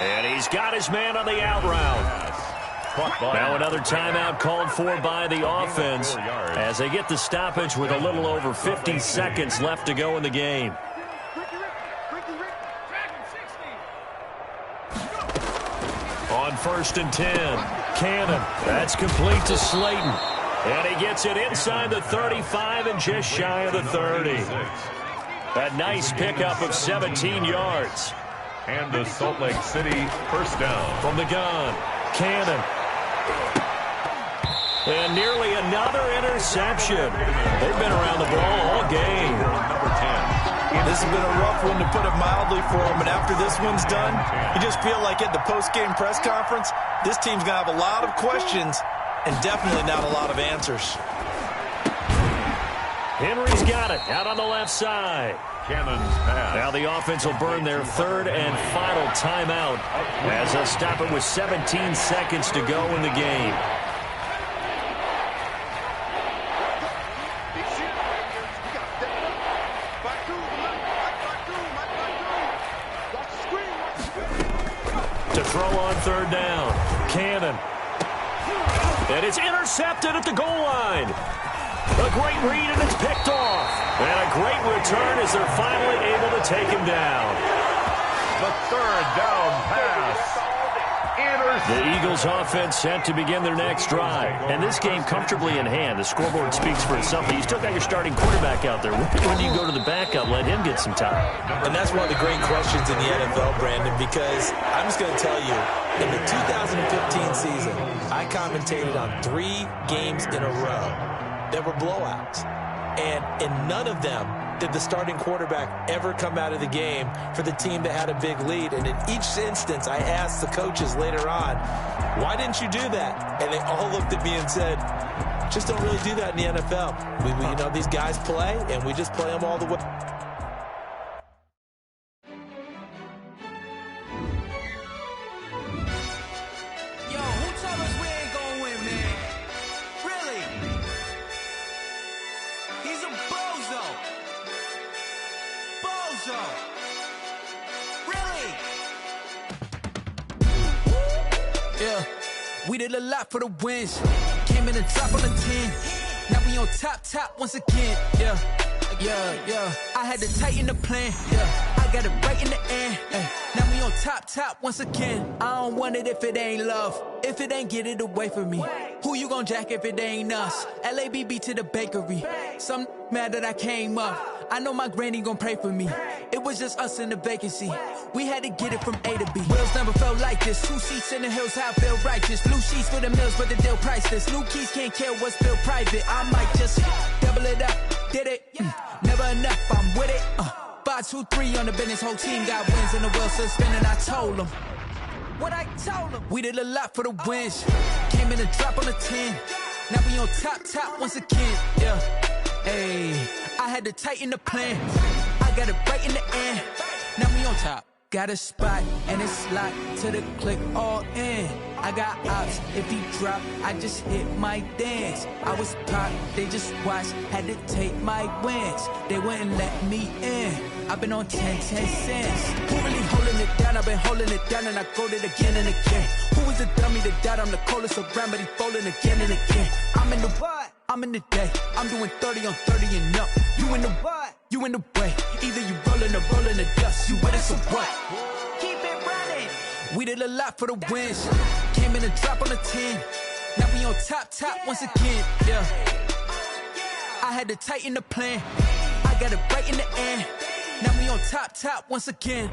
And he's got his man on the out route. Now another timeout called for by the offense as they get the stoppage with a little over 50 seconds left to go in the game. On 1st and 10, Cannon. That's complete to Slayton. And he gets it inside the 35 and just shy of the 30. A nice pickup of 17 yards. And the Salt Lake City first down. From the gun, Cannon. And nearly another interception. They've been around the ball all game. Number 10. This has been a rough one, to put it mildly, for them. And after this one's done, you just feel like at the post-game press conference, this team's going to have a lot of questions and definitely not a lot of answers. Henry's got it out on the left side. Cannon's pass. Now the offense will burn their 3rd and final timeout as they'll stop it with 17 seconds to go in the game. To throw on 3rd down, Cannon. And it's intercepted at the goal line. A great read, and it's picked off. And a great return as they're finally able to take him down. The 3rd down pass. The Eagles offense set to begin their next drive. And this game comfortably in hand. The scoreboard speaks for itself. But you still got your starting quarterback out there. When do you go to the backup, let him get some time? And that's one of the great questions in the NFL, Brandon, because I'm just going to tell you, in the 2015 season, I commentated on 3 games in a row. There were blowouts, and in none of them did the starting quarterback ever come out of the game for the team that had a big lead. And in each instance, I asked the coaches later on, why didn't you do that? And they all looked at me and said, just don't really do that in the NFL. We you know, these guys play, and we just play them all the way. We did a lot for the wins. Came in the top on the 10. Now we on top once again. Yeah. I had to tighten the plan. Yeah. I got it right in the end. Now we on top once again. I don't want it if it ain't love. If it ain't, get it away from me. Who you gon' jack if it ain't us? LABB to the bakery. Some mad that I came up. I know my granny gon' pray for me. It was just us in the vacancy. We had to get it from A to B. Wheels never felt like this. 2 seats in the hills, how I feel righteous. Blue sheets for the mills, but the deal priceless. New keys can't care what's still private. I might just double it up. Did it? Never enough, I'm with it. 5, 2, 3 on the business. Whole team got wins and the wheels still spinning. I told them what I told them. We did a lot for the wins. Came in a drop on the 10. Now we on top once again. Yeah. Hey, I had to tighten the plan. I got it right in the end. Now we on top. Got a spot and it's locked to the click all in. I got ops, if he drop, I just hit my dance. I was popped, they just watched, had to take my wins. They wouldn't let me in. I've been on 10 cents. Who really holding it down? I've been holding it down and I go it again and again. Who was the dummy that died? I'm the coldest around, but he folding again and again. I'm in the what? I'm in the day. I'm doing 30 on 30 and up. You in the what? You in the way. Either you rolling or rolling the dust. You with us or what? Keep it running. We did a lot for the wins. Came in a drop on the 10. Now we on top once again. Yeah. I had to tighten the plan. I got it right in the end. Now we on top once again.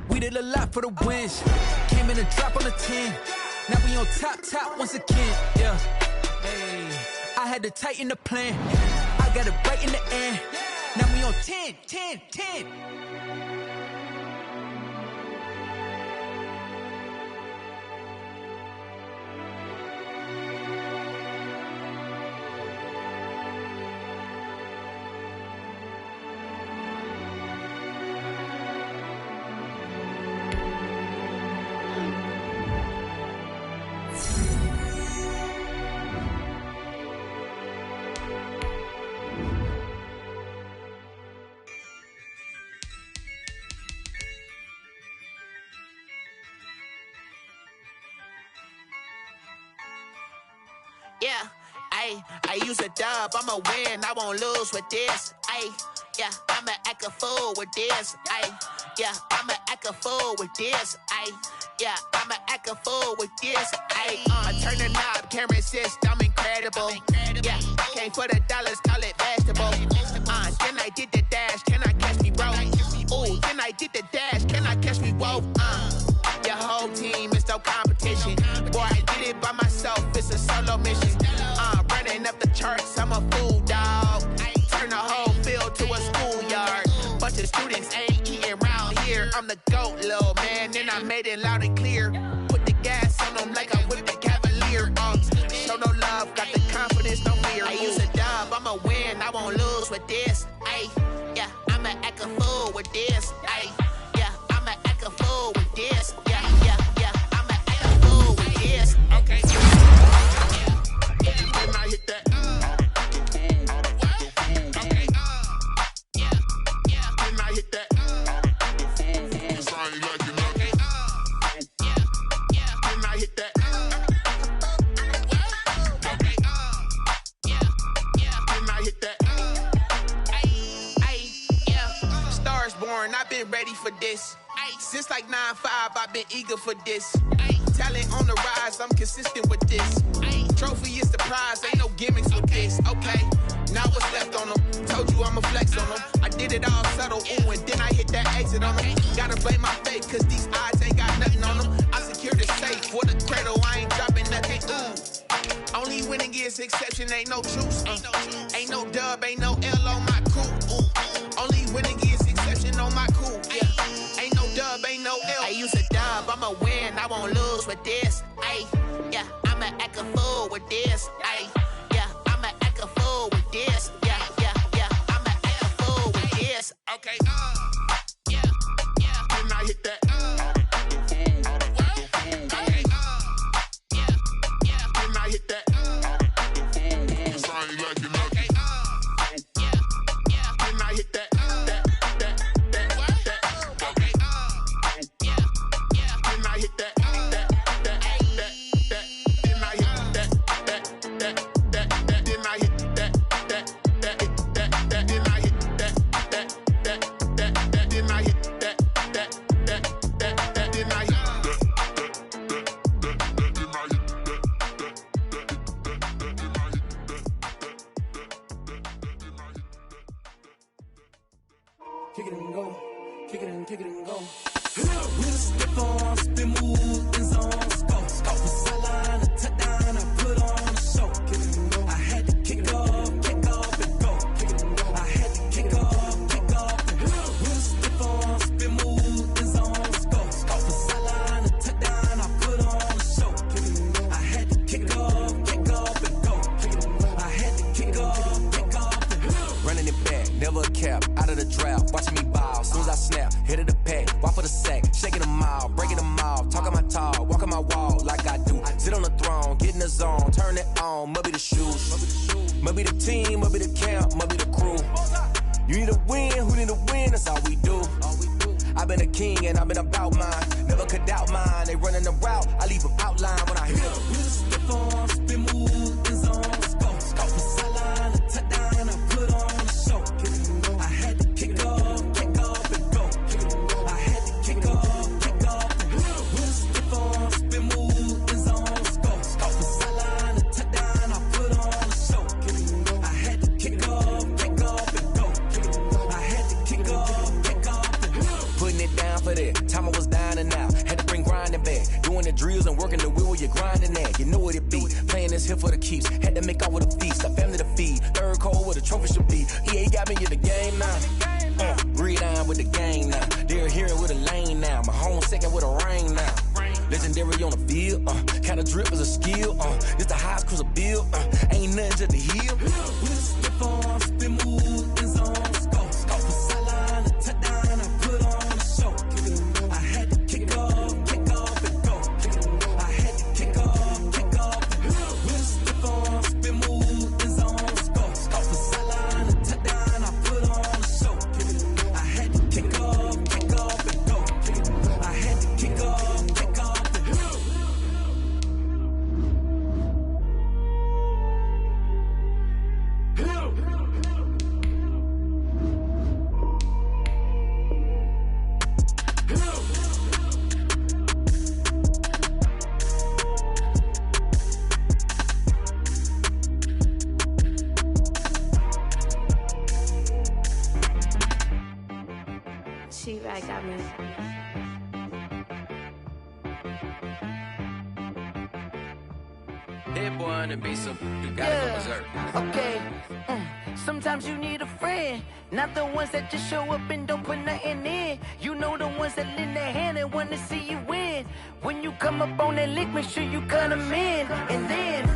We did a lot for the wins. Came in a drop on the 10. Now we on top once again. Yeah. Hey, I had to tighten the plan. I got it right in the end. Now we on 10. Yeah, I use a dub, I'ma win, I won't lose with this. Yeah, I'ma act a fool with this. Yeah, I'ma act a fool with this. Yeah, I'ma act a fool with this. I turn the knob, camera assist, I'm incredible. Yeah, came for the dollars, call it vegetable. Then I did the dash, can I catch me, bro? Ooh, then I did the dash, can I catch me, whoa? Your whole team is no competition. Boy, I did it by myself, it's a solo mission. Running up the charts, I'm a fool, dog. Turn the whole field to a schoolyard. Bunch of students ain't eating round here. I'm the GOAT, little man, and I made it loud and clear. Put the gas on them like I whipped the Cavalier. Show no love, got the confidence, no fear. I use a dub, I'ma win, I won't lose with this. Yeah, I'ma act a fool with this. Yeah, I'ma act a fool with this. Yeah, I'ma act a fool with this. Okay. When I hit that. Okay. When I hit that. Sorry, like you know. Okay. When I hit that. Okay. When I hit that. Yeah. Stars born, I've been ready for this. Since like 9-5, I've been eager for this. Talent on the rise, I'm consistent with this. Trophy is the prize, ain't no gimmicks with this. Okay, now what's left on them? Told you I'ma flex on them. I did it all subtle, ooh, and then I hit that exit on them. Gotta blame my faith, cause these odds ain't got nothing on them. I secured the safe for the cradle, I ain't dropping nothing, ooh. Only winning is exception, ain't no truce. Ain't no dub, ain't no L on my crew, ooh. Only winning is exception on my crew, yeah. Ain't no dub, ain't no L. I use a dub, I'ma win, I won't lose with this. Yeah, I'ma act a fool with this. Yeah, I'ma act a fool with this. Yeah, I'ma act a fool with this. Okay. Yeah. When I hit that. Okay. When I hit that. Sorry, like you know. Okay. kick it and go, kick it and go. With a stiff arm, spin move, in zone, scope. From sideline to touchdown, I put on a show. Kick it and go. I had to kick off and go. Kick it and go. I had to kick off and go. With a stiff arm, spin move, in zone, scope. From sideline to touchdown, I put on a show. Kick it and go. I had to kick off and go. Kick it and go. I had to kick off and go. Running it back, never a cap, out of the draft, watching me ball. Soon as I snap, hit of the pack, walk for the sack, shaking them out, breaking them off, talking my talk, walking my wall like I do. Sit on the throne, get in the zone, turn it on, must be the shoes, must be the team, must be the camp, must be the crew. You need a win, who need a win, that's all we do. I've been a king and I've been about mine, never could doubt mine. They running the route, I leave them outline when I hit them. With a stiff arm, spin move, in zone, scope. From sideline to touchdown, I put on a show. Kick it and go. I had to kick off and go. Kick it and go. I had to kick off and go. With a stiff arm, spin move, in zone, scope. From sideline to touchdown, I put on a show. Kick it and go. I had to kick off and go. Kick it and go. I had to kick off and go. Putting it down for that, time I was down and out. Had to bring grinding back, doing the drills and working the wheel where you're grinding at. You know what it be, playing this here for the keeps. Had to make off with a feast, a family to feed. Third cold where the trophy should be. EA got me in the game now. Breathe on with the game now. They're here with a lane now. My home second with a rain now. Legendary on the field, kinda drip is a skill. It's the highest cruiser bill, ain't nothing to the heel. With a stiff arm, spin move, in zone, scope. From sideline to touchdown, I put on a show. Kick it and go. I had to kick off and go. Kick it and go. I had to kick off and go. With a stiff arm, spin move, in zone, scope. From sideline to touchdown, I put on a show. Kick it and go. I had to kick off and go. Kick it and go. I had to kick off and go. T-Bag got me. Hit boy on the beat, so you gotta go berserk. Okay. Sometimes you need a friend, not the ones that just show up and don't put nothing in. You know the ones that lend their hand and want to see you win. When you come up on that lick, make sure you cut them in. And then,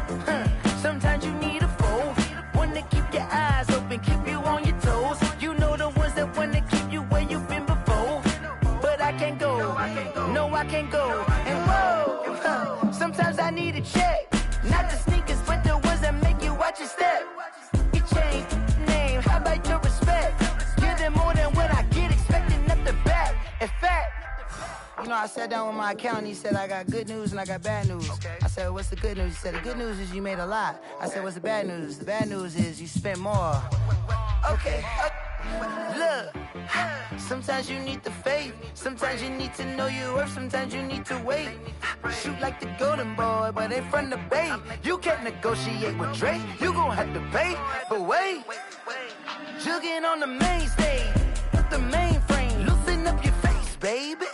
sometimes you need a foe, one to keep your eyes open, keep you on your toes. You know the ones that want to keep you where you've been before. But I can't go, no I can't go. And whoa, sometimes I need a check. Not the sneakers, but the ones that make you watch your step. You change name, how about your respect? Give them more than what I get, expecting up the back. In fact, you know, I sat down with my accountant, he said, I got good news and I got bad news. I said, what's the good news? He said, the good news is you made a lot. I said, what's the bad news? The bad news is you spent more. Okay. Look, sometimes you need the faith, sometimes you need to know your worth, sometimes you need to wait. Shoot like the golden boy, but ain't from the bay. You can't negotiate with Drake, you gon' have to pay. But wait, jugging on the main stage, put the mainframe, loosen up your face, baby.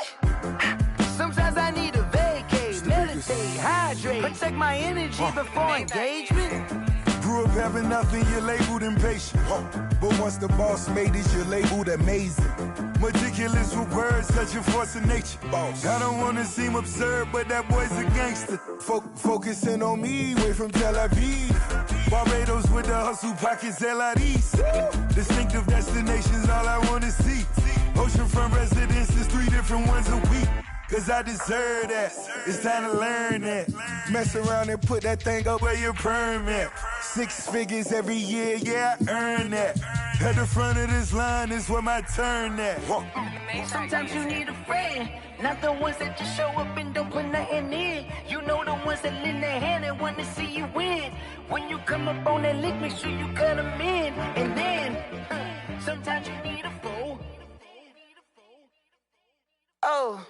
Sometimes I need a vacate, meditate, hydrate, protect my energy before engagement. Grew up having nothing, you're labeled impatient. But once the boss made it, you're labeled amazing. Meticulous with words, such a force of nature. I don't wanna seem absurd, but that boy's a gangster. Focusing on me, way from Tel Aviv. Barbados with the hustle pockets, LIDs. Distinctive destinations, all I wanna see. Oceanfront residences, 3 different ones a week. Cause I deserve that, it's time to learn that. Mess around and put that thing up where your permit. 6 figures every year, yeah, I earn that. At the front of this line is where my turn at. Sometimes you need a friend, not the ones that just show up and don't put nothing in. You know the ones that lend their hand and want to see you win. When you come up on that lick, make sure you cut them in. And then, sometimes you need a foe. Oh.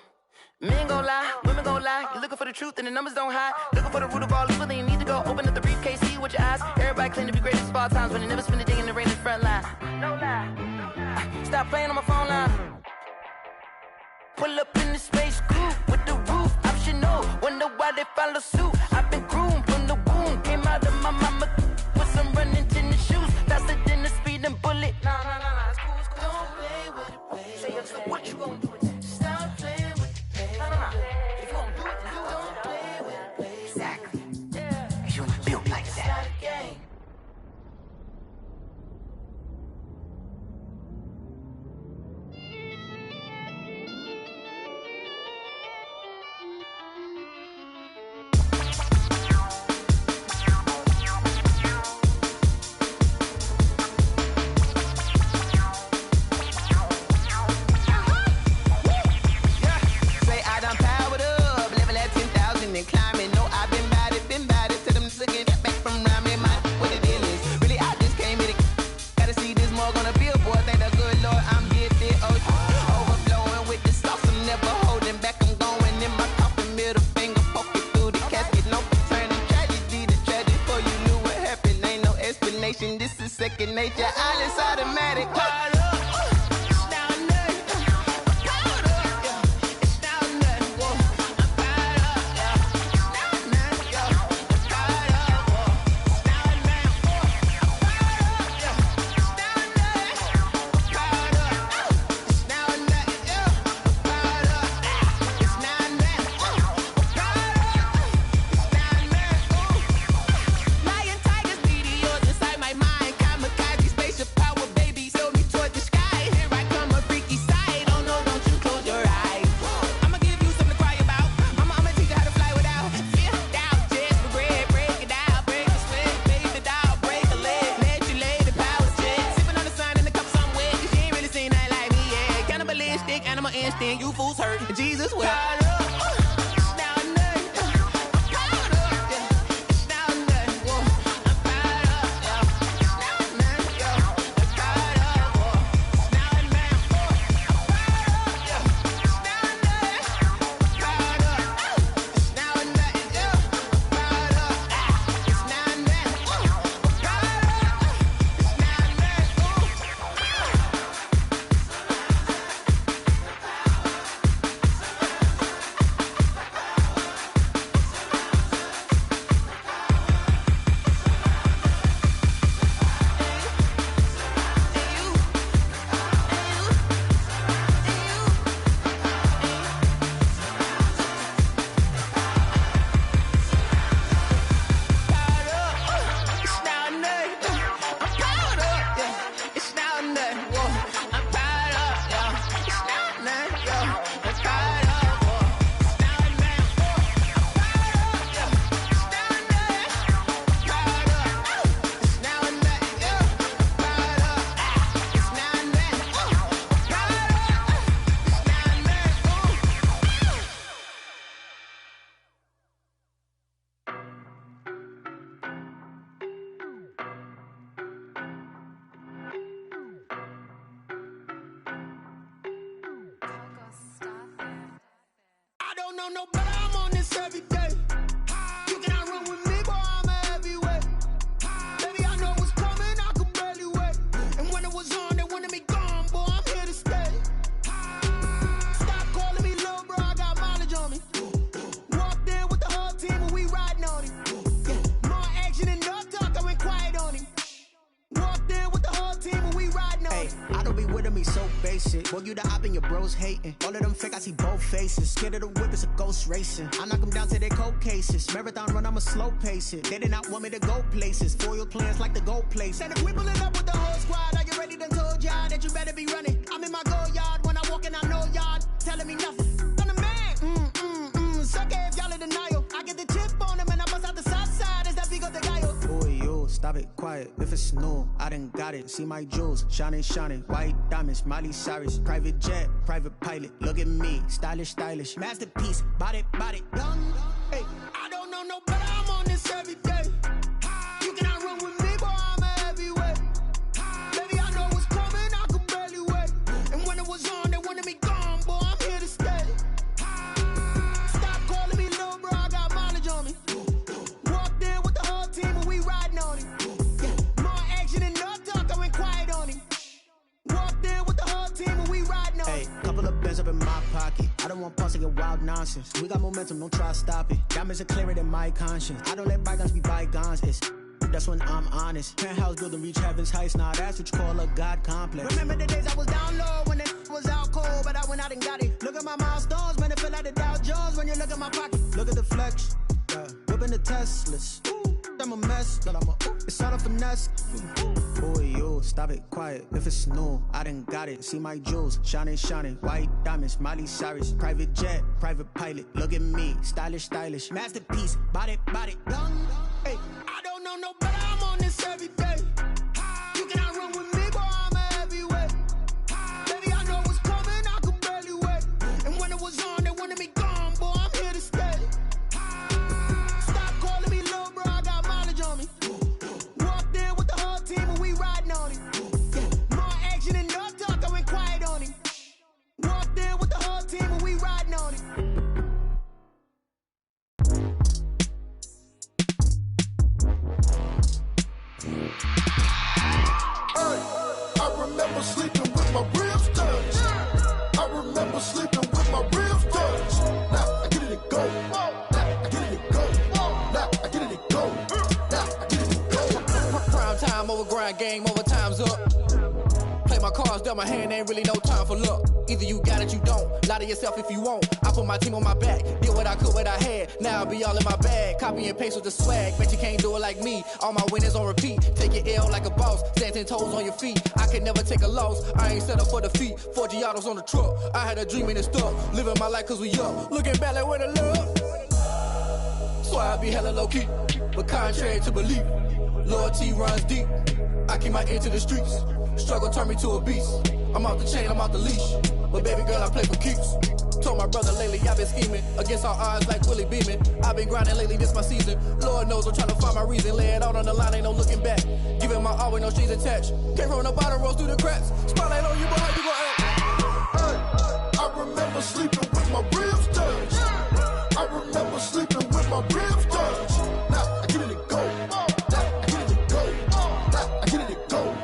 Men gon' lie, women gon' lie. You're looking for the truth and the numbers don't hide. Looking for the root of all evil, then you need to go open up the briefcase, see with your eyes. Everybody claim to be greatest of all times, but they never spend a day in the rain in the front line. No lie. Stop playing on my phone they follow suit. I've been groomed from the womb. Came out of my mama with some running tennis shoes. Faster than a speeding bullet. Nah, it's cool, it's cool. Don't play with it, baby. Say what you gonna do with it? Stop playing with it, baby. Nah. If you gonna do it, then don't play with it, baby. Exactly. Yeah. Cause you ain't built like that. This is second nature, all is automatic. You fools hurt. Jesus will. No, but I'm on this every day. You cannot run with me, boy, I'm a heavyweight. Baby, I know what's coming, I could barely wait. And when it was on, they wanted me gone, boy, I'm here to stay. Stop calling me little bro, I got mileage on me. Walked in with the whole team and we riding on him. Yeah. More action and no talk, I went quiet on him. Walked in with the whole team and we riding on him. I don't be with him, he's so basic. Boy, you the op and your bros hating. All of them fake, I see both faces. Scared of the whip, it's a ghost racing. I knock them down to their cold cases. Marathon run, I'ma slow pace it. They did not want me to go places. Foil plans like the gold place. And if we pulling up with the whole squad, are you ready? Done told y'all that you better be running. I'm in my go yard when I walk in, I know y'all telling me nothing. I'm the man. Suck it if y'all in denial. I get the chip on them and I bust out the south side. Is that big of the guy? Boy, yo, stop it, quiet. If it's new, I done got it. See my jewels, shining, white diamonds, Miley Cyrus, private jet, private pilot. Look at me, stylish, masterpiece, body, young. Hey, I don't know no better, I'm on this every day. You cannot run with me, boy, I'm a heavyweight. Baby, I know what's coming, I could barely wait. And when it was on, they wanted me gone, boy, I'm here to stay. Stop calling me little bro, I got mileage on me. Walked in with the whole team and we riding on him. Yeah. More action and no talk, I went quiet on him. Walked in with the whole team and we riding on him. Hey, couple Couple of bands up in my pocket. I don't want pause to get wild nonsense. We got momentum, don't try to stop it. Diamonds are clearer than my conscience. I don't let bygones be bygones. That's when I'm honest. Penthouse building, reach heaven's heights. Now that's what you call a God complex. Remember the days I was down low when it was out cold, but I went out and got it. Look at my milestones, man, it feel like the Dow Jones when you look at my pocket. Look at the flex, whipping the Teslas. I'm a mess, but it's all a finesse. Boy, you stop it, quiet. If it's new, I done got it. See my jewels, shining, shining. White diamonds, Miley Cyrus. Private jet, private pilot. Look at me, stylish, stylish. Masterpiece, body, done. Hey, I don't know no better. I'm on this every day. You cannot run with me, boy. I'm a heavyweight. Baby, I know what's coming. I could barely wait. And when it was on, they wanted me gone, boy. I'm here to stay. Stop calling me little bro. I got mileage on me. Walked in with the whole team and we riding on it. More action and no talk. I went quiet on him. Walked in with the whole team and we riding on it. I remember sleeping with my ribs touched. I remember sleeping with my ribs touched. Now I get it and go. Now I get it and go. Now I get it and go. Now I get it and go. Prime time over grind game, over time's up. Play my cards, dealt my hand, ain't really no time for luck. Either you got it, you don't. Lie to yourself if you won't. I put my team on my back, did what I could, what I had. Now I be all in my bag, copy and paste with the swag. Bet you can't do it like me. All my winners on repeat. Take your L like a boss, stand 10 toes on your feet. I can never take a loss. I ain't set up for defeat. 4 Giottos on the truck. I had a dream and it stuck. Living my life cause we up. Looking back like where the love. So I be hella low key, but contrary to belief, loyalty runs deep. I keep my ear to the streets. Struggle turned me to a beast. I'm off the chain, I'm off the leash. But baby girl, I play for keeps. Told my brother lately I've been scheming against all odds like Willie Beeman. I've been grinding lately, this my season. Lord knows I'm trying to find my reason. Lay it out on the line, ain't no looking back. Giving my all with no strings attached. Came from the bottom, rose through the cracks. Spotlight on you, boy, how you gon' act? I remember sleeping with my ribs touched. I remember sleeping with my ribs touched. Now I get it and go. Now I get it and go. Now I get it and go.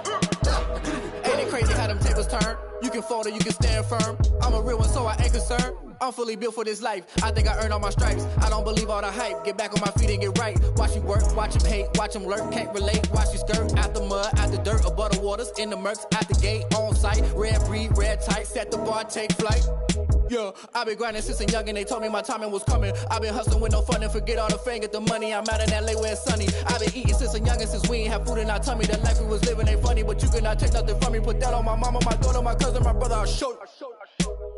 Now I get it and go. Ain't it crazy how them tables turn? You can fold or you can stand firm. I'm a real one, so I ain't concerned. I'm fully built for this life. I think I earned all my stripes. I don't believe all the hype. Get back on my feet and get right. Watch you work, watch him hate, watch him lurk. Can't relate, watch you skirt. Out the mud, out the dirt, above the waters, in the murks, out the gate, on site. Red breed, red tight, set the bar, take flight. Yeah, I been grinding since a young and they told me my timing was coming. I been hustling with no fun and forget all the fame, get the money. I'm out in LA where it's sunny. I been eating since a young and since we ain't have food in our tummy. The life we was living ain't funny, but you cannot take nothing from me. Put that on my mama, my daughter, my cousin, my brother, I'll show you.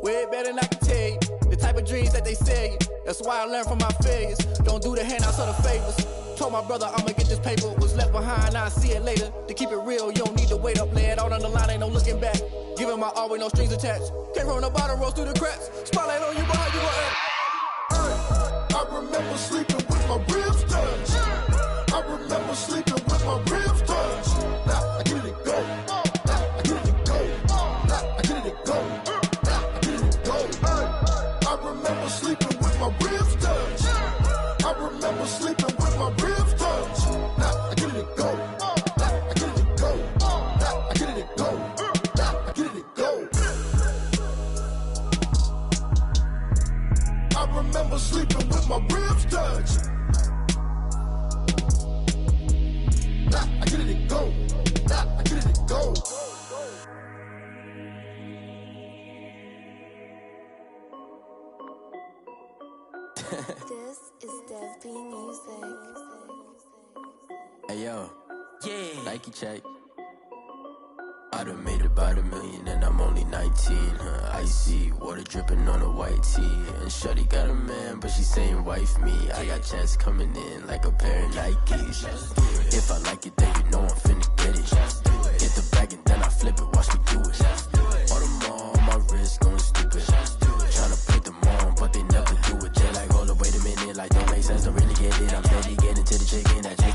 Way better than I can tell you. The type of dreams that they sell you. That's why I learned from my failures. Don't do the handouts or the favors. Told my brother I'ma get this paper. Was left behind, I'll see it later. To keep it real, you don't need to wait up. Lay it out on the line, ain't no looking back. Giving my all with no strings attached. Came from the bottom, rose through the cracks. Spotlight on you, boy, how you gon' act? I remember sleeping with my ribs touched. I remember sleeping with my ribs touched. Now I get it and go. Now I get it and go. Now I get it and go. Now I get it and go. I remember sleeping with my ribs touched. I remember sleeping with my ribs touched. Now I get it and go. Now I get it and go. Now I get it and go. Now I get it and go. I remember sleeping with my ribs touched. Now I get it and go. Now I get it and go. This is Dev B Music. Hey yo, yeah. Nike check. I done made about $1 million and I'm only 19. Icy water dripping on a white tee. And shorty got a man, but she saying wife me. I got checks coming in like a pair of Nikes. If I